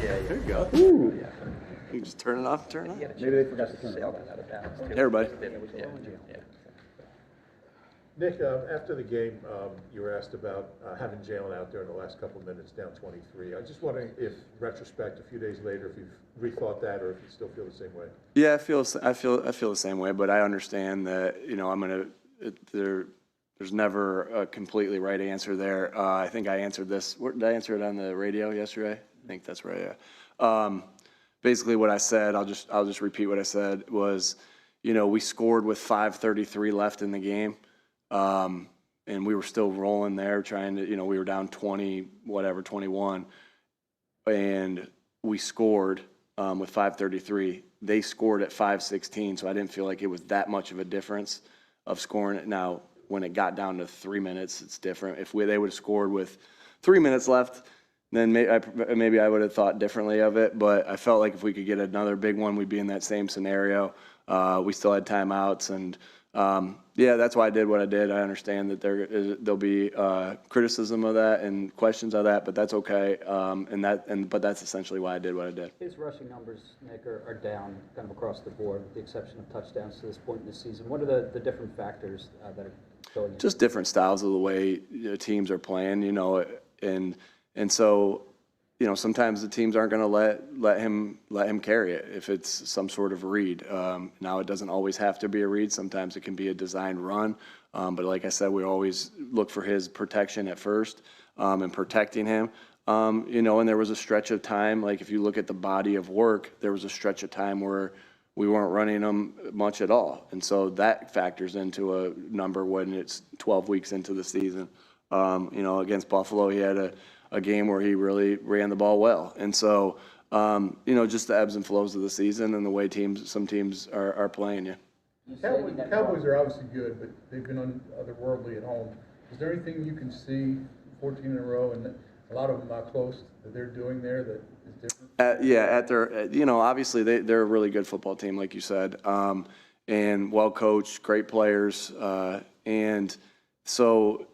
There you go. Ooh. You can just turn it off and turn it on. Maybe they forgot to turn it off. Hey, everybody. Nick, after the game, you were asked about having Jalen out there in the last couple of minutes, down 23. I'm just wondering if, retrospect, a few days later, if you've rethought that or if you still feel the same way. Yeah, I feel the same way, but I understand that there's never a completely right answer there. I think I answered this. Did I answer it on the radio yesterday? I think that's right. Yeah. Basically, what I said, I'll just repeat what I said was, we scored with 5:33 left in the game. And we were still rolling there trying to, we were down 21, and we scored with 5:33. They scored at 5:16, so I didn't feel like it was that much of a difference of scoring it. Now, when it got down to 3 minutes, it's different. If they would have scored with 3 minutes left, then maybe I would have thought differently of it. But I felt like if we could get another big one, we'd be in that same scenario. We still had timeouts, and yeah, that's why I did what I did. I understand that there'll be criticism of that and questions of that, but that's okay. But that's essentially why I did what I did. His rushing numbers, Nick, are down kind of across the board, with the exception of touchdowns to this point in the season. What are the different factors that are going? Just different styles of the way teams are playing, and so. Sometimes the teams aren't going to let him carry it if it's some sort of read. Now it doesn't always have to be a read. Sometimes it can be a designed run. But like I said, we always look for his protection at first and protecting him. And there was a stretch of time, like if you look at the body of work, there was a stretch of time where we weren't running them much at all. And so that factors into a number when it's 12 weeks into the season. Against Buffalo, he had a game where he really ran the ball well. And so, just the ebbs and flows of the season and the way some teams are playing you. Cowboys are obviously good, but they've been otherworldly at home. Is there anything you can see 14 in a row and a lot of them not close that they're doing there that is different? Obviously they're a really good football team, like you said, and well coached, great players. And so,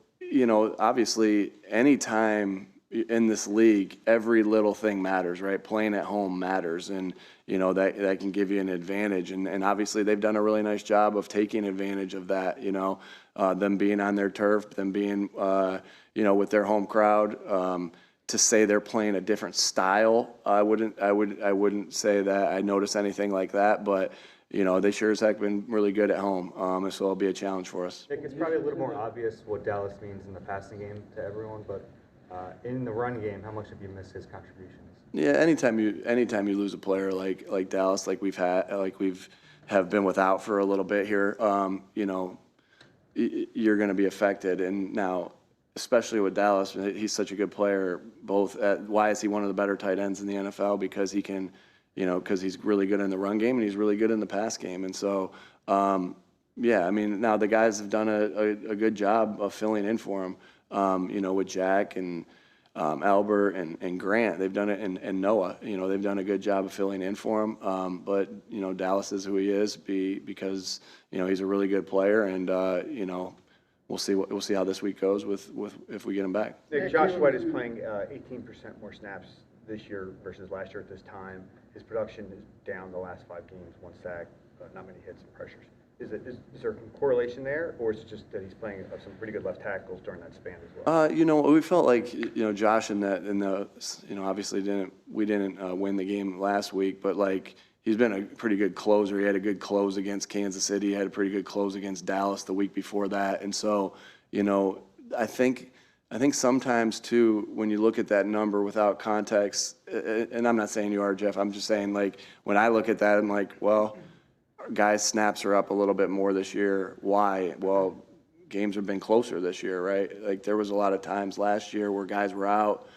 obviously anytime in this league, every little thing matters, right? Playing at home matters, and that can give you an advantage. And obviously, they've done a really nice job of taking advantage of that. Them being on their turf, them being with their home crowd. To say they're playing a different style, I wouldn't say that I notice anything like that, but. They sure as heck been really good at home, and so it'll be a challenge for us. Nick, it's probably a little more obvious what Dallas means in the passing game to everyone, but in the run game, how much have you missed his contributions? Yeah, anytime you lose a player like Dallas, like we've been without for a little bit here, you're going to be affected. And now, especially with Dallas, he's such a good player. Why is he one of the better tight ends in the NFL? Because he can. Because he's really good in the run game and he's really good in the pass game. And so, now the guys have done a good job of filling in for him, with Jack and Albert and Grant. They've done it, and Noah. They've done a good job of filling in for him. But Dallas is who he is because he's a really good player, and we'll see how this week goes with if we get him back. Nick, Josh Sweat is playing 18% more snaps this year versus last year at this time. His production is down the last 5 games, 1 sack, not many hits and pressures. Is there a correlation there, or is it just that he's playing some pretty good left tackles during that span as well? We felt like Josh obviously we didn't win the game last week, but like he's been a pretty good closer. He had a good close against Kansas City. He had a pretty good close against Dallas the week before that, and so I think sometimes, too, when you look at that number without context, and I'm not saying you are, Jeff, I'm just saying, like, when I look at that, I'm like, well, guys' snaps are up a little bit more this year. Why? Well, games have been closer this year, right? Like, there was a lot of times last year where guys were out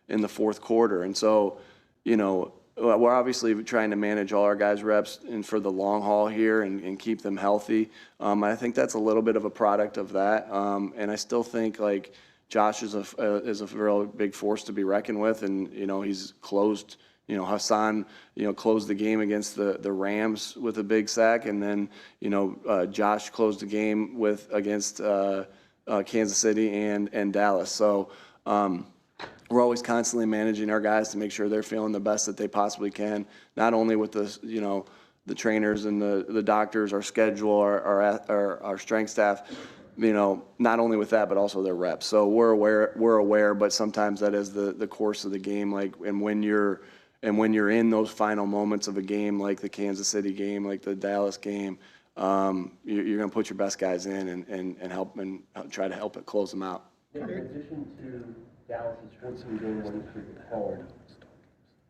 in the fourth quarter. And so, we're obviously trying to manage all our guys' reps and for the long haul here and keep them healthy. I think that's a little bit of a product of that. And I still think, like, Josh is a real big force to be reckoned with, and he's closed. Hassan closed the game against the Rams with a big sack, and then Josh closed the game against Kansas City and Dallas. So we're always constantly managing our guys to make sure they're feeling the best that they possibly can, not only with the, the trainers and the doctors, our schedule, our strength staff, not only with that, but also their reps. So we're aware, but sometimes that is the course of the game. And when you're in those final moments of a game, like the Kansas City game, like the Dallas game, you're going to put your best guys in and help and try to help it close them out. In addition to Dallas' 14-game winning streak at home,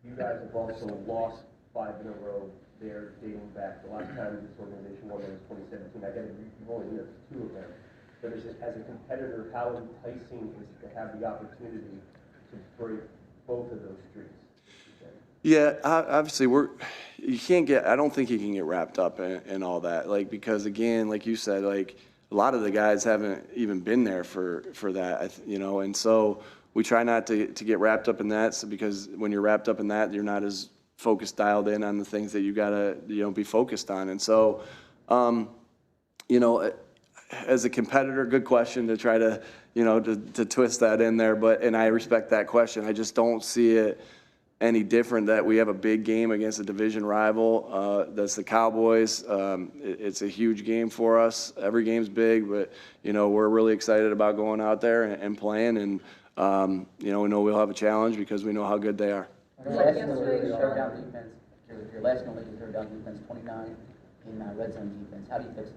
you guys have also lost 5 in a row there dating back. The last time this organization won was 2017. I get it, you've only lived 2 of them. But as a competitor, how enticing is it to have the opportunity to break both of those streaks? Yeah, obviously I don't think you can get wrapped up in all that. Because again, like you said, a lot of the guys haven't even been there for that, and so we try not to get wrapped up in that. So because when you're wrapped up in that, you're not as focused, dialed in on the things that you gotta, be focused on. And so, as a competitor, good question to try to, to twist that in there. And I respect that question. I just don't see it any different that we have a big game against a division rival. That's the Cowboys. It's a huge game for us. Every game's big, but, we're really excited about going out there and playing. And, we know we'll have a challenge because we know how good they are. Your last in the league in third down defense, your last in the league in third down defense, 29 in red zone defense. How do you fix it?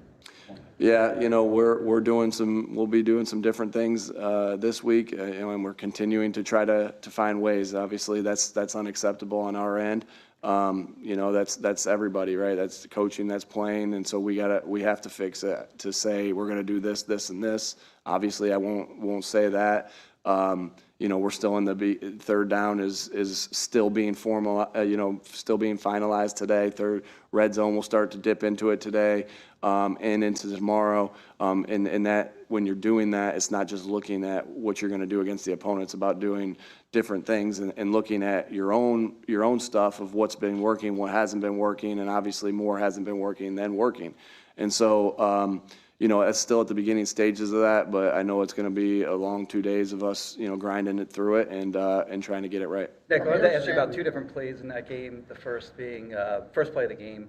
Yeah, we'll be doing some different things this week, and we're continuing to try to find ways. Obviously, that's unacceptable on our end. That's everybody, right? That's the coaching, that's playing, and so we have to fix it to say we're going to do this, this, and this. Obviously, I won't say that. We're still in the third down is still being still being finalized today. Third red zone will start to dip into it today, and into tomorrow. And that when you're doing that, it's not just looking at what you're going to do against the opponent. It's about doing different things and looking at your own stuff of what's been working, what hasn't been working, and obviously more hasn't been working than working. And so, it's still at the beginning stages of that, but I know it's going to be a long 2 days of us, grinding it through it and trying to get it right. Nick, I wanted to ask you about 2 different plays in that game. The first being first play of the game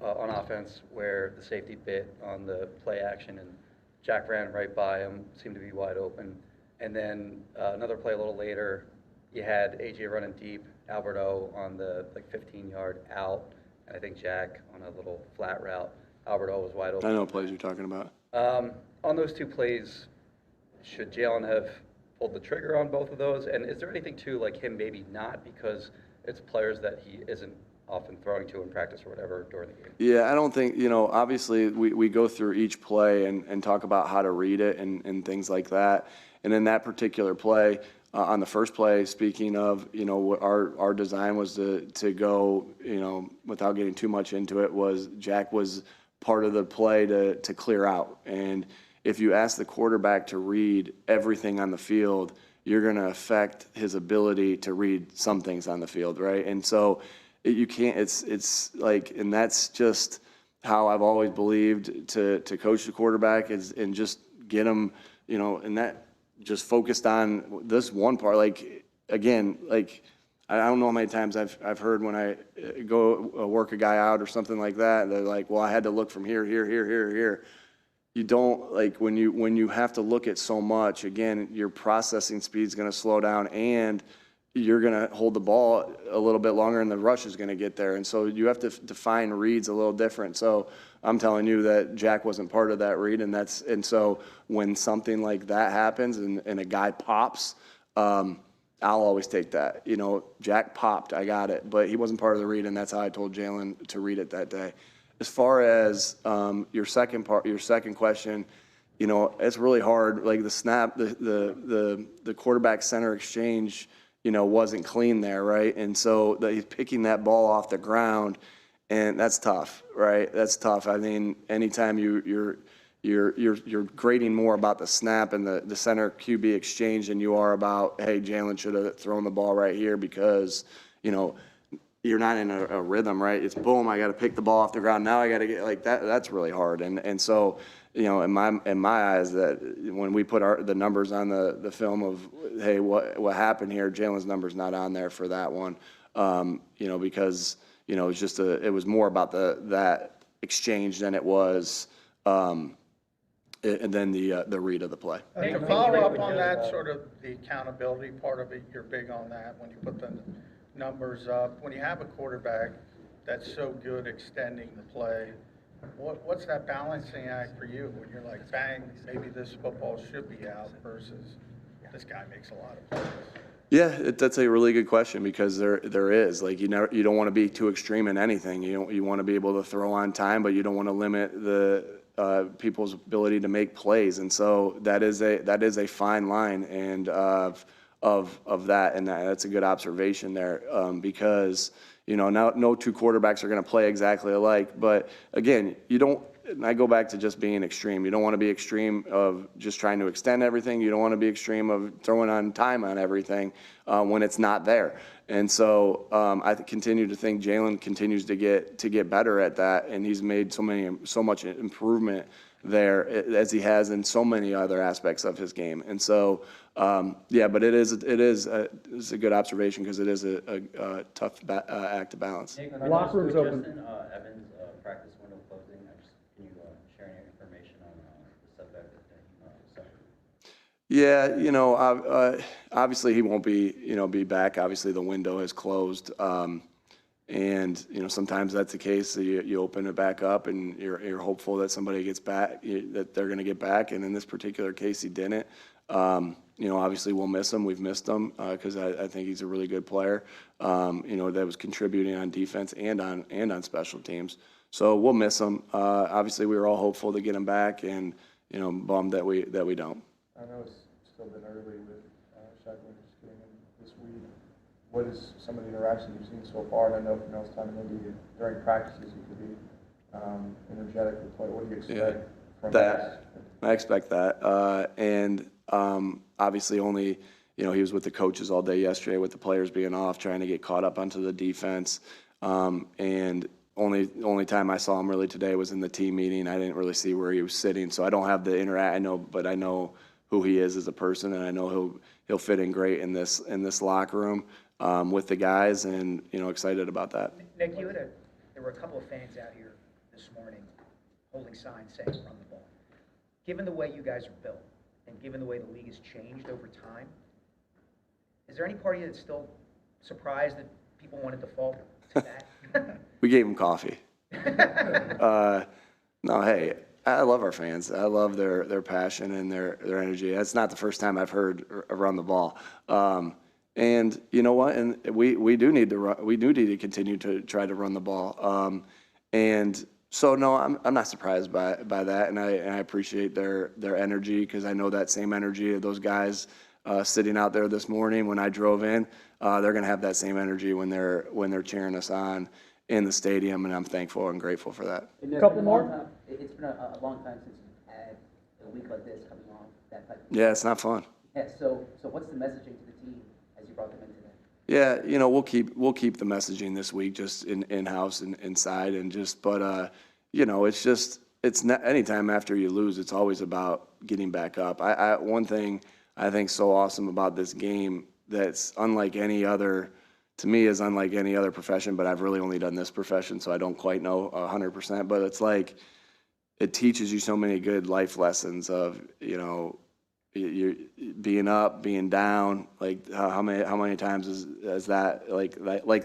on offense, where the safety bit on the play action and Jack ran right by him, seemed to be wide open. And then another play a little later, you had AJ running deep, Alberto on the 15-yard out, and I think Jack on a little flat route. Alberto was wide open. I know what plays you're talking about. On those 2 plays, should Jalen have pulled the trigger on both of those? And is there anything to him maybe not, because it's players that he isn't often throwing to in practice or whatever during the game? Yeah, I don't think, obviously we go through each play and talk about how to read it and things like that. And in that particular play, on the first play, speaking of, our design was to go, without getting too much into it, was Jack was part of the play to clear out. And if you ask the quarterback to read everything on the field, you're going to affect his ability to read some things on the field, right? And so you can't, and that's just how I've always believed to coach the quarterback and just get him, and that just focused on this one part. I don't know how many times I've heard when I go work a guy out or something like that, they're like, well, I had to look from here. You don't, when you have to look at so much, again, your processing speed is going to slow down, and you're going to hold the ball a little bit longer and the rush is going to get there. And so you have to define reads a little different. So I'm telling you that Jack wasn't part of that read. And so when something like that happens and a guy pops, I'll always take that. Jack popped, I got it, but he wasn't part of the read. And that's how I told Jalen to read it that day. As far as your second question, it's really hard. Like the snap, the quarterback center exchange, wasn't clean there, right? And so he's picking that ball off the ground, and that's tough, right? That's tough. I mean, anytime you're grading more about the snap and the center QB exchange than you are about, hey, Jalen should have thrown the ball right here because, you're not in a rhythm, right? It's boom, I got to pick the ball off the ground. Now I got to get like that. That's really hard. And so, you know, in my eyes, that when we put the numbers on the film of, hey, what happened here, Jalen's number's not on there for that one. You know, because, you know, it was more about that exchange than it was, and then the read of the play. To follow up on that, sort of the accountability part of it, you're big on that when you put the numbers up. When you have a quarterback that's so good extending the play, what's that balancing act for you when you're like, bang, maybe this football should be out versus this guy makes a lot of plays? Yeah, that's a really good question, because there is, like, you don't want to be too extreme in anything. You want to be able to throw on time, but you don't want to limit the people's ability to make plays. And so that is a fine line, and of that, and that's a good observation there, because, you know, no two quarterbacks are going to play exactly alike. But again, and I go back to just being extreme. You don't want to be extreme of just trying to extend everything. You don't want to be extreme of throwing on time on everything when it's not there. And so I continue to think Jalen continues to get better at that, and he's made so much improvement there, as he has in so many other aspects of his game. And so yeah, but it's a good observation, because it is a tough act to balance. Nick, Locker room's open. Justin Evans' practice window closing. Can you share any information on the setback that he suffered? Yeah, you know, obviously he won't be back. Obviously the window is closed, and you know, sometimes that's the case. So you open it back up, and you're hopeful that somebody gets back, that they're going to get back. And in this particular case, he didn't. You know, obviously we'll miss him. We've missed him because I think he's a really good player. You know, that was contributing on defense and on special teams. So we'll miss him. Obviously, we were all hopeful to get him back, and you know, bummed that we don't. I know it's still been early with Shadman just getting in this week. What is some of the interactions you've seen so far? And I know, it's time maybe during practices you could be energetic with play. What do you expect from that? I expect that, and obviously only, you know, he was with the coaches all day yesterday with the players being off, trying to get caught up onto the defense, and only time I saw him really today was in the team meeting. I didn't really see where he was sitting, so I don't have the but I know who he is as a person, and I know he'll fit in great in this locker room with the guys, and you know, excited about that. Nick, there were a couple of fans out here this morning holding signs saying run the ball. Given the way you guys are built, and given the way the league has changed over time, is there any part of you that's still surprised that people wanted to fall to that? We gave him coffee. No, hey, I love our fans. I love their passion and their energy. That's not the first time I've heard run the ball. And you know what? And we do need to run. We do need to continue to try to run the ball. And so no, I'm not surprised by that, and I appreciate their energy, because I know that same energy of those guys sitting out there this morning when I drove in. They're going to have that same energy when they're cheering us on in the stadium, and I'm thankful and grateful for that. A couple more? It's been a long time since you've had a week like this coming off, that type of. Yeah, it's not fun. Yeah, so what's the messaging to the team as you brought them in today? Yeah, you know, we'll keep the messaging this week just in-house and inside, and just, but you know, it's not, anytime after you lose, it's always about getting back up. One thing I think so awesome about this game that's unlike any other, to me, is unlike any other profession, but I've really only done this profession, so I don't quite know 100%, but it's like, it teaches you so many good life lessons of, you know, you're being up, being down, like how many times is that like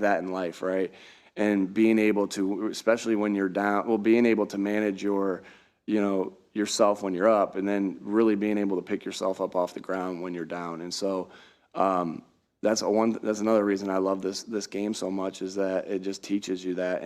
that in life, right? And being able to, especially when you're down, well, being able to manage your, you know, yourself when you're up, and then really being able to pick yourself up off the ground when you're down. And so that's another reason I love this game so much, is that it just teaches you that.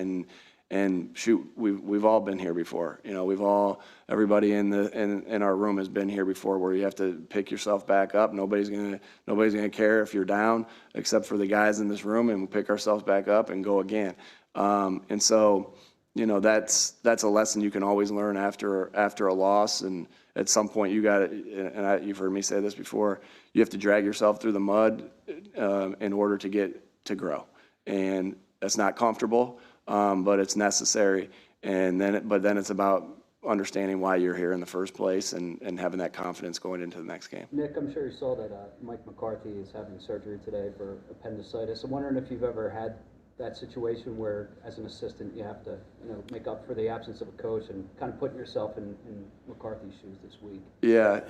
And shoot, we've all been here before. You know, everybody in our room has been here before, where you have to pick yourself back up. Nobody's gonna care if you're down, except for the guys in this room, and we'll pick ourselves back up and go again. And so, you know, that's a lesson you can always learn after a loss. And at some point, you got to, and you've heard me say this before, you have to drag yourself through the mud in order to grow. And that's not comfortable, but it's necessary. And then, but then it's about understanding why you're here in the first place and having that confidence going into the next game. Nick, I'm sure you saw that Mike McCarthy is having surgery today for appendicitis. I'm wondering if you've ever had that situation where, as an assistant, you have to, make up for the absence of a coach and kind of put yourself in McCarthy's shoes this week. Yeah.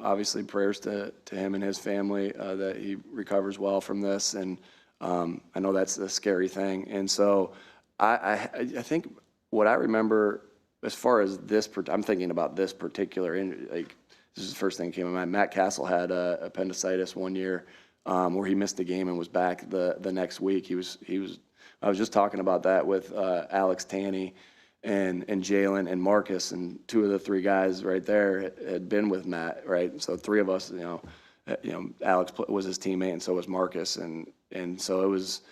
Obviously prayers to him and his family that he recovers well from this. And I know that's a scary thing. And so I think what I remember as far as this, I'm thinking about this particular injury, like this is the first thing that came to mind. Matt Castle had appendicitis one year where he missed the game and was back the next week. I was just talking about that with Alex Tanney and Jalen and Marcus, and two of the three guys right there had been with Matt, right? So three of us, Alex was his teammate, and so was Marcus, and so I was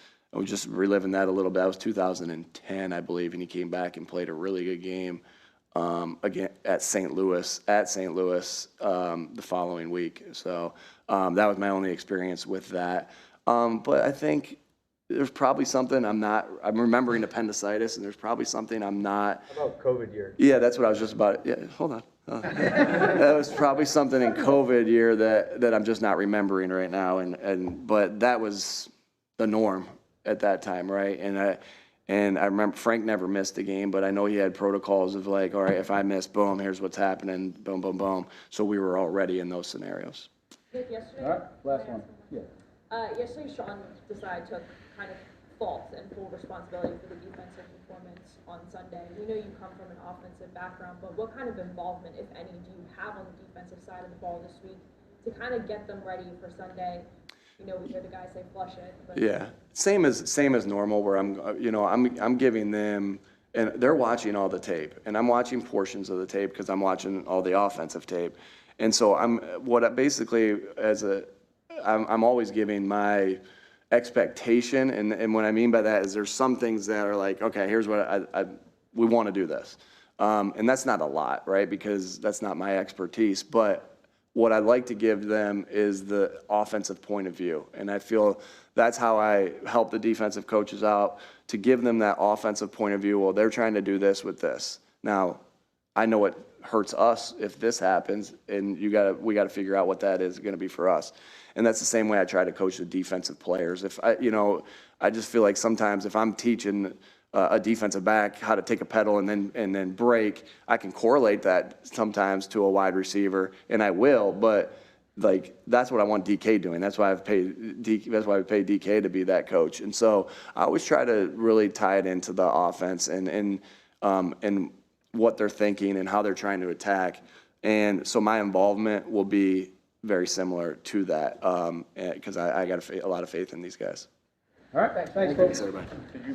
just reliving that a little bit. That was 2010, I believe, and he came back and played a really good game again at St. Louis the following week. So that was my only experience with that. But I think there's probably something I'm remembering appendicitis, and there's probably something I'm not. How about COVID year? Yeah, that's what I was just about. Yeah, hold on. That was probably something in COVID year that I'm just not remembering right now. But that was the norm at that time, right? And I remember Frank never missed a game, but I know he had protocols of like, all right, if I miss, boom, here's what's happening, boom, boom, boom. So we were already in those scenarios. Nick, yesterday. All right, last one. Yeah. Yesterday, Sean Desai took kind of fault and full responsibility for the defensive performance on Sunday. We know you come from an offensive background, but what kind of involvement, if any, do you have on the defensive side of the ball this week to kind of get them ready for Sunday? We hear the guys say flush it. But Yeah, same as normal. Where I'm giving them, and they're watching all the tape, and I'm watching portions of the tape because I'm watching all the offensive tape, and so I'm always giving my expectation, and what I mean by that is there's some things that are like, okay, here's what we want to do this, and that's not a lot, right? Because that's not my expertise, but what I'd like to give them is the offensive point of view. And I feel that's how I help the defensive coaches out, to give them that offensive point of view. Well, they're trying to do this with this. Now, I know it hurts us if this happens, and we got to figure out what that is going to be for us. And that's the same way I try to coach the defensive players. If I just feel like sometimes if I'm teaching a defensive back how to take a pedal and then break, I can correlate that sometimes to a wide receiver, and I will, but like that's what I want DK doing. That's why we paid DK to be that coach. And so I always try to really tie it into the offense and what they're thinking and how they're trying to attack. And so my involvement will be very similar to that because I got a lot of faith in these guys. All right, thanks, folks. Thanks, everybody. Did you